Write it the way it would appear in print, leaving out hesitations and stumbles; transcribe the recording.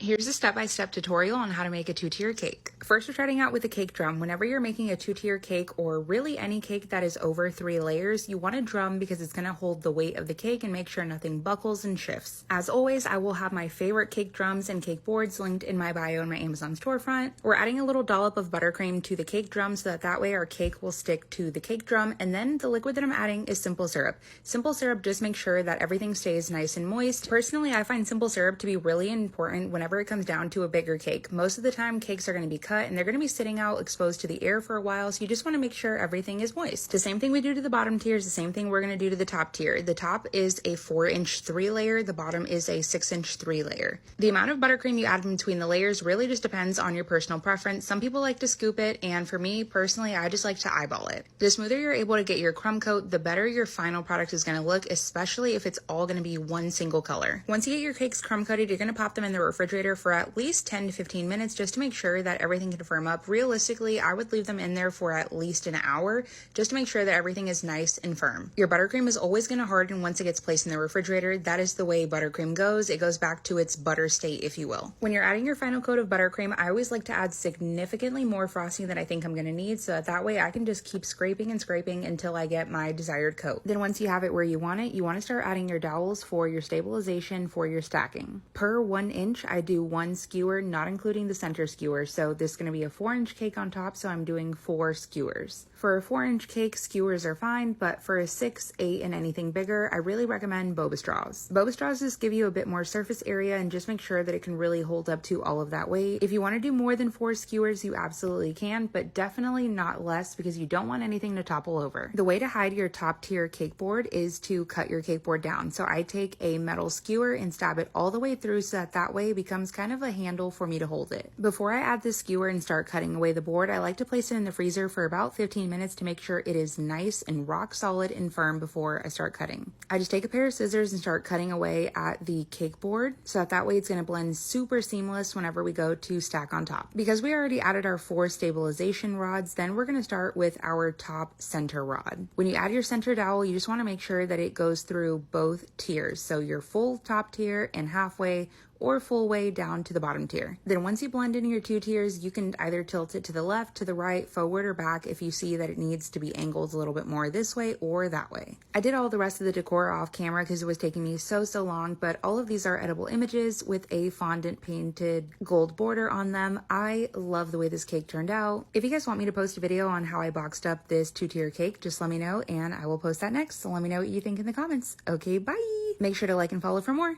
Here's a step-by-step tutorial on how to make a two-tier cake. First, we're starting out with a cake drum. Whenever you're making a two-tier cake, or really any cake that is over 3 layers, you want a drum because it's going to hold the weight of the cake and make sure nothing buckles and shifts. As always, I will have my favorite cake drums and cake boards linked in my bio in my Amazon storefront. We're adding a little dollop of buttercream to the cake drum so that way our cake will stick to the cake drum, and then the liquid that I'm adding is simple syrup. Simple syrup just makes sure that everything stays nice and moist. Personally, I find simple syrup to be really important whenever it comes down to a bigger cake. Most of the time cakes are going to be cut and they're going to be sitting out exposed to the air for a while, so you just want to make sure everything is moist. The same thing we do to the bottom tier is the same thing we're going to do to the top tier. The top is a 4-inch 3-layer, the bottom is a 6-inch 3-layer. The amount of buttercream you add in between the layers really just depends on your personal preference. Some people like to scoop it, and for me personally, I just like to eyeball it. The smoother you're able to get your crumb coat, the better your final product is going to look, especially if it's all going to be one single color. Once you get your cakes crumb coated, you're going to pop them in the refrigerator for at least 10 to 15 minutes just to make sure that everything can firm up. Realistically, I would leave them in there for at least an hour just to make sure that everything is nice and firm. Your buttercream is always going to harden once it gets placed in the refrigerator. That is the way buttercream goes. It goes back to its butter state, if you will. When you're adding your final coat of buttercream, I always like to add significantly more frosting than I think I'm going to need, so that way I can just keep scraping and scraping until I get my desired coat. Then once you have it where you want it, you want to start adding your dowels for your stabilization for your stacking. Per 1 inch, I do 1 skewer, not including the center skewer. So this is going to be a 4-inch cake on top, so I'm doing 4 skewers. For a 4-inch cake, skewers are fine, but for a 6, 8, and anything bigger, I really recommend boba straws. Boba straws just give you a bit more surface area and just make sure that it can really hold up to all of that weight. If you want to do more than 4 skewers, you absolutely can, but definitely not less because you don't want anything to topple over. The way to hide your top tier cake board is to cut your cake board down. So I take a metal skewer and stab it all the way through so that way it becomes kind of a handle for me to hold it. Before I add the skewer and start cutting away the board, I like to place it in the freezer for about 15 minutes to make sure it is nice and rock solid and firm before I start cutting. I just take a pair of scissors and start cutting away at the cake board so that way it's going to blend super seamless whenever we go to stack on top. Because we already added our 4 stabilization rods, then we're going to start with our top center rod. When you add your center dowel, you just want to make sure that it goes through both tiers, so your full top tier and halfway or full way down to the bottom tier. Then once you blend in your 2 tiers, you can either tilt it to the left, to the right, forward, or back if you see that it needs to be angled a little bit more this way or that way. I did all the rest of the decor off camera because it was taking me so long, but all of these are edible images with a fondant painted gold border on them. I love the way this cake turned out. If you guys want me to post a video on how I boxed up this 2-tier cake, just let me know and I will post that next. So let me know what you think in the comments. Okay, bye! Make sure to like and follow for more.